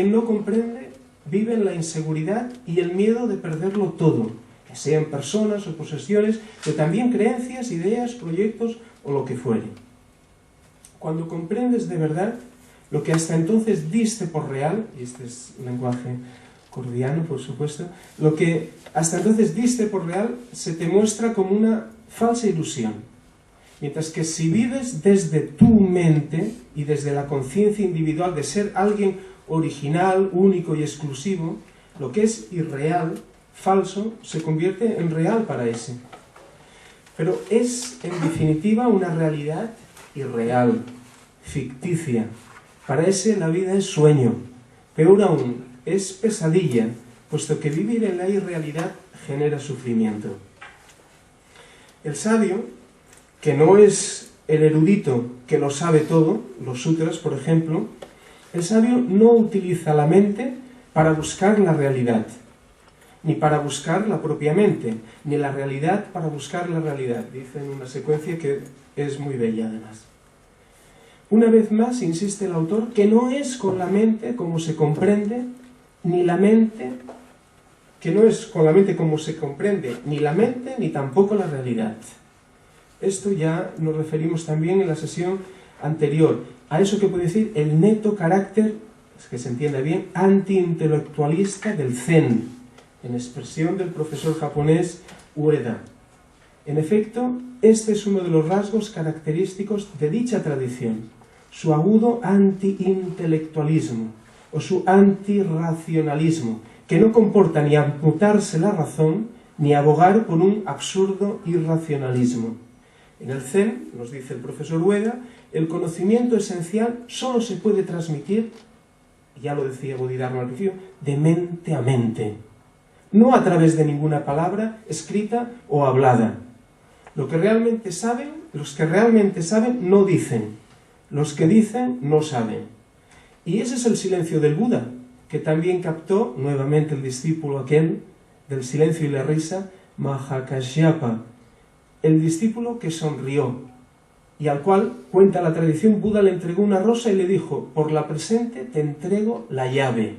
Quien no comprende vive en la inseguridad y el miedo de perderlo todo, que sean personas o posesiones, pero también creencias, ideas, proyectos o lo que fuere. Cuando comprendes de verdad lo que hasta entonces diste por real, y este es lenguaje cordiano, por supuesto, lo que hasta entonces diste por real se te muestra como una falsa ilusión. Mientras que si vives desde tu mente y desde la conciencia individual de ser alguien original, único y exclusivo, lo que es irreal, falso, se convierte en real para ese. Pero es, en definitiva, una realidad irreal, ficticia. Para ese la vida es sueño. Peor aún, es pesadilla, puesto que vivir en la irrealidad genera sufrimiento. El sabio, que no es el erudito que lo sabe todo, los sutras, por ejemplo, el sabio no utiliza la mente para buscar la realidad, ni para buscar la propia mente, ni la realidad para buscar la realidad. Dice en una secuencia que es muy bella además. Una vez más insiste el autor que no es con la mente como se comprende, ni la mente, que no es con la mente como se comprende, ni la mente, ni tampoco la realidad. Esto ya nos referimos también en la sesión anterior, a eso que puede decir el neto carácter, que se entienda bien, antiintelectualista del Zen, en expresión del profesor japonés Ueda. En efecto, este es uno de los rasgos característicos de dicha tradición, su agudo antiintelectualismo o su antirracionalismo, que no comporta ni amputarse la razón ni abogar por un absurdo irracionalismo. En el Zen, nos dice el profesor Ueda, el conocimiento esencial solo se puede transmitir, ya lo decía Bodhidharma al principio, de mente a mente, no a través de ninguna palabra escrita o hablada. Los que realmente saben no dicen, los que dicen no saben. Y ese es el silencio del Buda, que también captó nuevamente el discípulo aquel del silencio y la risa, Mahakasyapa, el discípulo que sonrió, y al cual, cuenta la tradición, Buda le entregó una rosa y le dijo: por la presente te entrego la llave.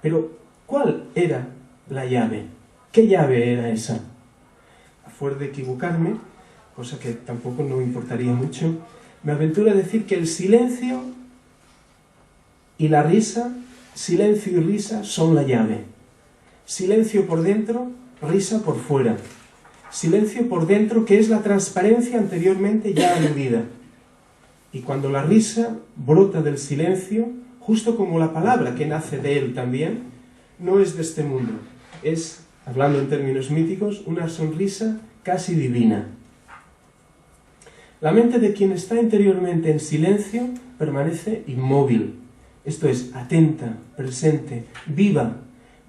Pero, ¿cuál era la llave? ¿Qué llave era esa? A fuer de equivocarme, cosa que tampoco no importaría mucho, me aventuro a decir que el silencio y la risa, silencio y risa son la llave. Silencio por dentro, risa por fuera. Silencio por dentro, que es la transparencia anteriormente ya aludida. Y cuando la risa brota del silencio, justo como la palabra que nace de él también, no es de este mundo. Es, hablando en términos míticos, una sonrisa casi divina. La mente de quien está interiormente en silencio permanece inmóvil. Esto es, atenta, presente, viva,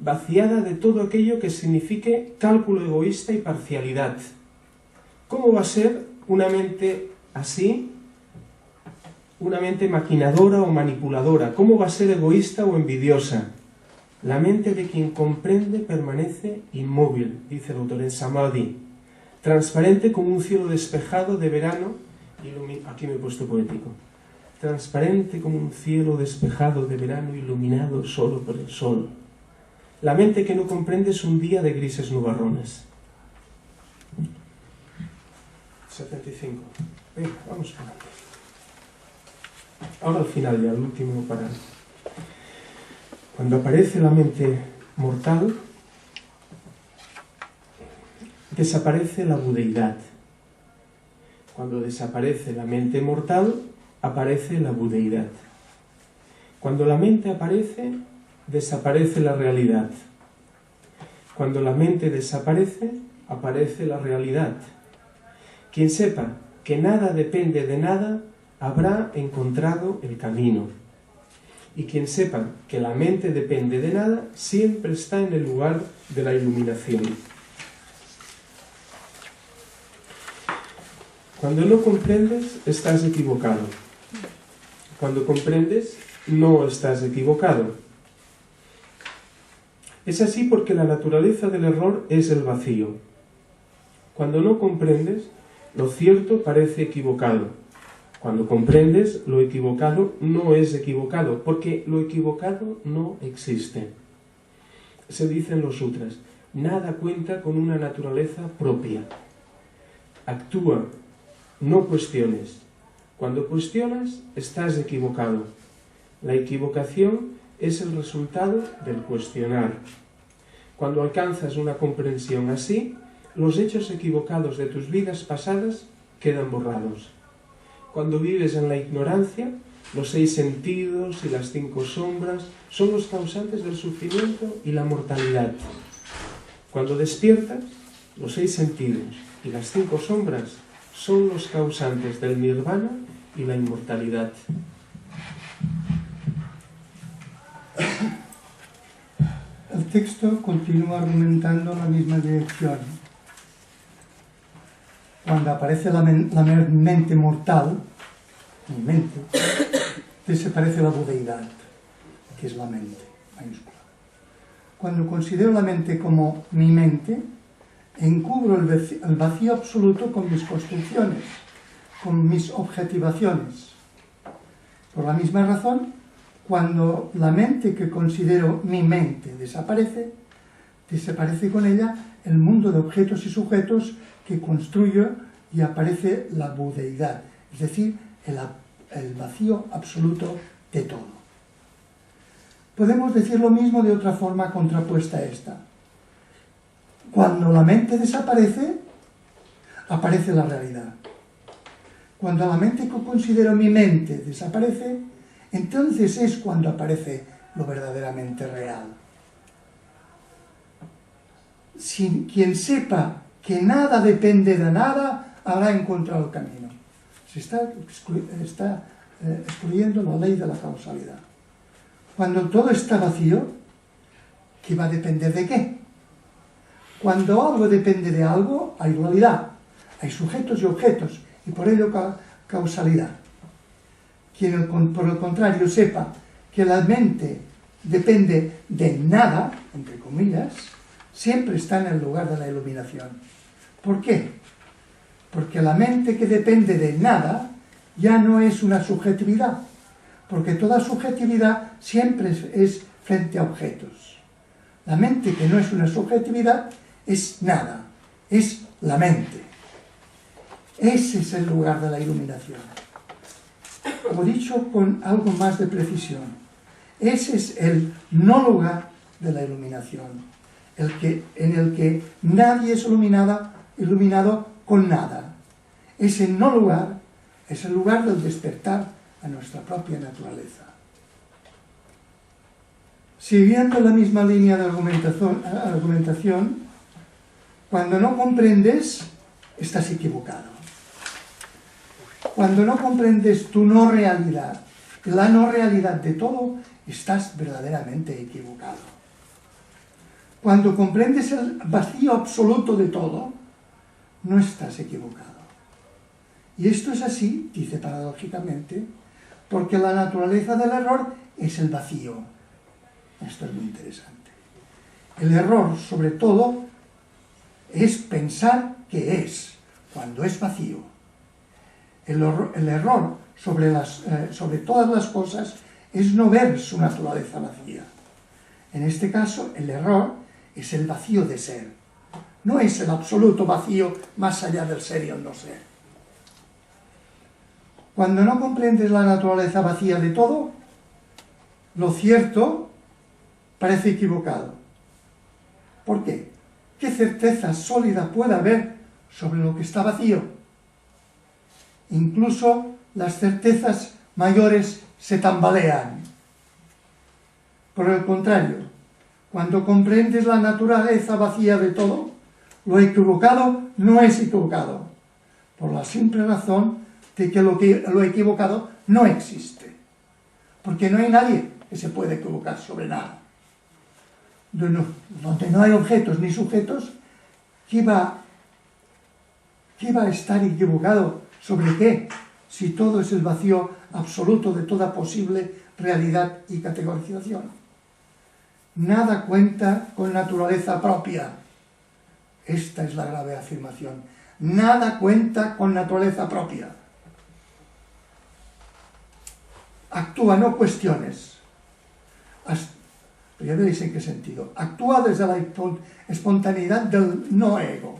vaciada de todo aquello que signifique cálculo egoísta y parcialidad. ¿Cómo va a ser una mente así? Una mente maquinadora o manipuladora. ¿Cómo va a ser egoísta o envidiosa? La mente de quien comprende permanece inmóvil, dice el autor, en Samadhi, transparente como un cielo despejado de verano, aquí me he puesto poético, transparente como un cielo despejado de verano iluminado solo por el sol. La mente que no comprende es un día de grises nubarrones. 75. Venga, vamos para adelante. Ahora al final ya, el último para... Cuando aparece la mente mortal, desaparece la budeidad. Cuando desaparece la mente mortal, aparece la budeidad. Cuando la mente aparece, desaparece la realidad. Cuando la mente desaparece, aparece la realidad. Quien sepa que nada depende de nada, habrá encontrado el camino. Y quien sepa que la mente depende de nada, siempre está en el lugar de la iluminación. Cuando no comprendes, estás equivocado. Cuando comprendes, no estás equivocado. Es así porque la naturaleza del error es el vacío. Cuando no comprendes, lo cierto parece equivocado. Cuando comprendes, lo equivocado no es equivocado, porque lo equivocado no existe. Se dice en los sutras, nada cuenta con una naturaleza propia. Actúa, no cuestiones. Cuando cuestionas, estás equivocado. La equivocación es el resultado del cuestionar. Cuando alcanzas una comprensión así, los hechos equivocados de tus vidas pasadas quedan borrados. Cuando vives en la ignorancia, los 6 sentidos y las 5 sombras son los causantes del sufrimiento y la mortalidad. Cuando despiertas, los 6 sentidos y las 5 sombras son los causantes del nirvana y la inmortalidad. El texto continúa argumentando en la misma dirección. Cuando aparece la mente mortal, mi mente, desaparece la budeidad, que es la mente, mayúscula. Cuando considero la mente como mi mente, encubro el vacío absoluto con mis construcciones, con mis objetivaciones. Por la misma razón, cuando la mente que considero mi mente desaparece, desaparece con ella el mundo de objetos y sujetos que construyo y aparece la budeidad, es decir, el vacío absoluto de todo. Podemos decir lo mismo de otra forma contrapuesta a esta. Cuando la mente desaparece, aparece la realidad. Cuando la mente que considero mi mente desaparece, entonces es cuando aparece lo verdaderamente real. Quien sepa que nada depende de nada, habrá encontrado el camino. Se está excluyendo la ley de la causalidad. Cuando todo está vacío, ¿qué va a depender de qué? Cuando algo depende de algo, hay dualidad, hay sujetos y objetos, y por ello causalidad. Quien por el contrario sepa que la mente depende de nada, entre comillas, siempre está en el lugar de la iluminación. ¿Por qué? Porque la mente que depende de nada ya no es una subjetividad, porque toda subjetividad siempre es frente a objetos. La mente que no es una subjetividad es nada, es la mente. Ese es el lugar de la iluminación. Como he dicho con algo más de precisión, ese es el no lugar de la iluminación, en el que nadie es iluminado con nada. Ese no lugar es el lugar del despertar a nuestra propia naturaleza. Siguiendo la misma línea de argumentación, cuando no comprendes, estás equivocado. Cuando no comprendes tu no realidad, la no realidad de todo, estás verdaderamente equivocado. Cuando comprendes el vacío absoluto de todo, no estás equivocado. Y esto es así, dice paradójicamente, porque la naturaleza del error es el vacío. Esto es muy interesante. El error, sobre todo, es pensar que es, cuando es vacío. El error sobre todas las cosas es no ver su naturaleza vacía. En este caso, el error es el vacío de ser. No es el absoluto vacío más allá del ser y el no ser. Cuando no comprendes la naturaleza vacía de todo, lo cierto parece equivocado. ¿Por qué? ¿Qué certeza sólida puede haber sobre lo que está vacío? Incluso las certezas mayores se tambalean. Por el contrario, cuando comprendes la naturaleza vacía de todo, lo equivocado no es equivocado, por la simple razón de que lo equivocado no existe. Porque no hay nadie que se pueda equivocar sobre nada. Donde no hay objetos ni sujetos, ¿qué va a estar equivocado? ¿Sobre qué? Si todo es el vacío absoluto de toda posible realidad y categorización. Nada cuenta con naturaleza propia. Esta es la grave afirmación. Nada cuenta con naturaleza propia. actúa, no cuestiones. Ya veréis en qué sentido. Actúa desde la espontaneidad del no ego.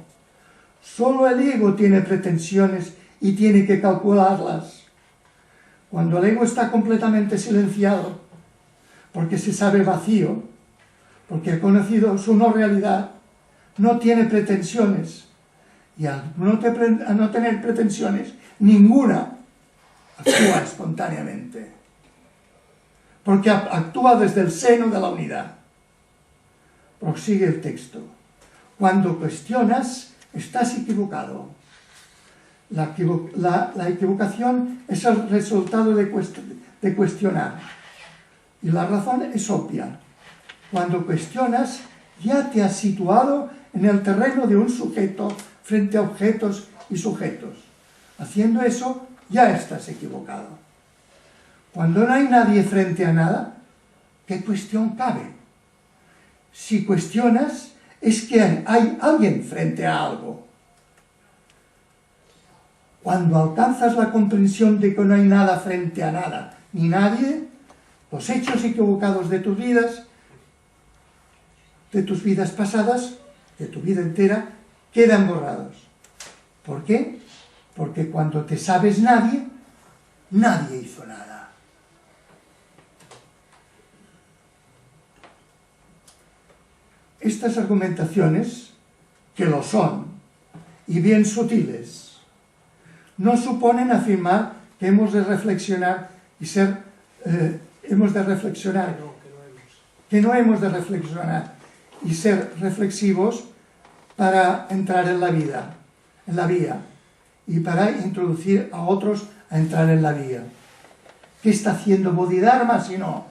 Solo el ego tiene pretensiones y tiene que calcularlas. Cuando el ego está completamente silenciado, porque se sabe vacío, porque ha conocido su no realidad, no tiene pretensiones. Y al no tener pretensiones, ninguna actúa espontáneamente. Porque actúa desde el seno de la unidad. Prosigue el texto. Cuando cuestionas, estás equivocado. La equivocación es el resultado de cuestionar. Y la razón es obvia. Cuando cuestionas, ya te has situado en el terreno de un sujeto frente a objetos y sujetos. Haciendo eso, ya estás equivocado. Cuando no hay nadie frente a nada, ¿qué cuestión cabe? Si cuestionas, es que hay alguien frente a algo. Cuando alcanzas la comprensión de que no hay nada frente a nada, ni nadie, los hechos equivocados de tus vidas pasadas, de tu vida entera, quedan borrados. ¿Por qué? Porque cuando te sabes nadie, nadie hizo nada. Estas argumentaciones, que lo son, y bien sutiles, no suponen afirmar que hemos de reflexionar y ser, que no hemos de reflexionar y ser reflexivos para entrar en la vía, y para introducir a otros a entrar en la vía. ¿Qué está haciendo Bodhidharma si no?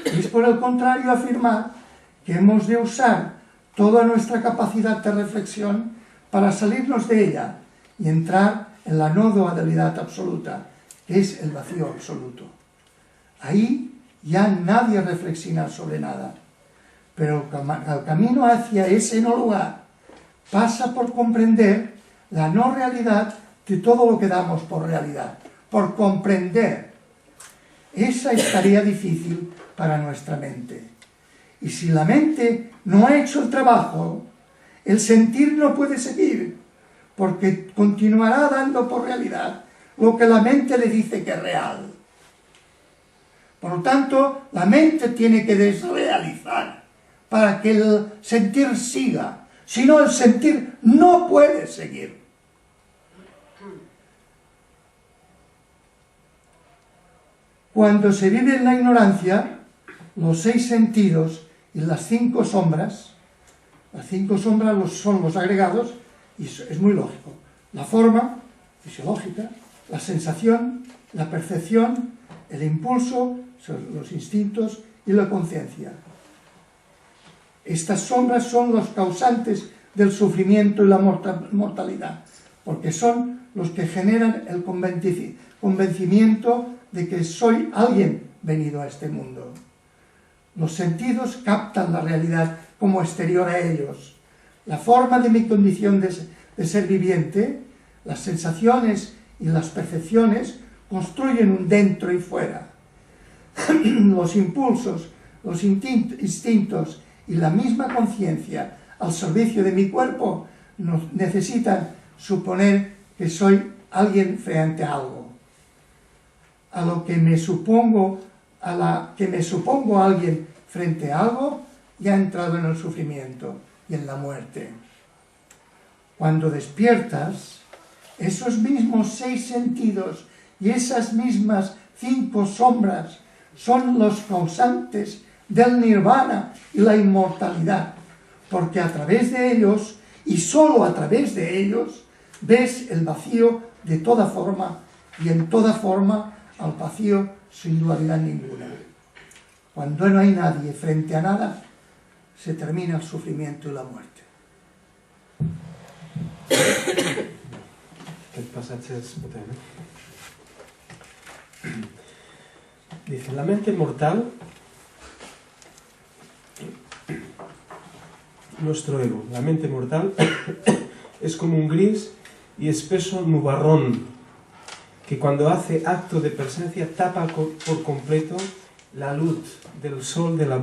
Es por el contrario afirmar que hemos de usar toda nuestra capacidad de reflexión para salirnos de ella y entrar en la no dualidad absoluta, que es el vacío absoluto. Ahí ya nadie reflexiona sobre nada, pero el camino hacia ese no lugar pasa por comprender la no realidad de todo lo que damos por realidad, por comprender. Esa es tarea difícil para nuestra mente. Y si la mente no ha hecho el trabajo, el sentir no puede seguir, porque continuará dando por realidad lo que la mente le dice que es real. Por lo tanto, la mente tiene que desrealizar para que el sentir siga. Si no, el sentir no puede seguir. Cuando se vive en la ignorancia, los 6 sentidos y las 5 sombras, son los agregados, y es muy lógico. La forma fisiológica, la sensación, la percepción, el impulso, los instintos y la conciencia. Estas sombras son los causantes del sufrimiento y la mortalidad, porque son los que generan el convencimiento de que soy alguien venido a este mundo. Los sentidos captan la realidad como exterior a ellos. La forma de mi condición de ser viviente, las sensaciones y las percepciones construyen un dentro y fuera. Los impulsos, los instintos y la misma conciencia al servicio de mi cuerpo necesitan suponer que soy alguien frente a algo. A la que me supongo alguien frente a algo, ya he entrado en el sufrimiento y en la muerte. Cuando despiertas, esos mismos 6 sentidos y esas mismas 5 sombras son los causantes del nirvana y la inmortalidad, porque a través de ellos, y sólo a través de ellos, ves el vacío de toda forma, y en toda forma al vacío sin dualidad ninguna. Cuando no hay nadie frente a nada, se termina el sufrimiento y la muerte. Aquest passatge és potent, Dice, la mente mortal, nuestro ego, la mente mortal es como un gris y espeso nubarrón que cuando hace acto de presencia tapa por completo la luz del sol de la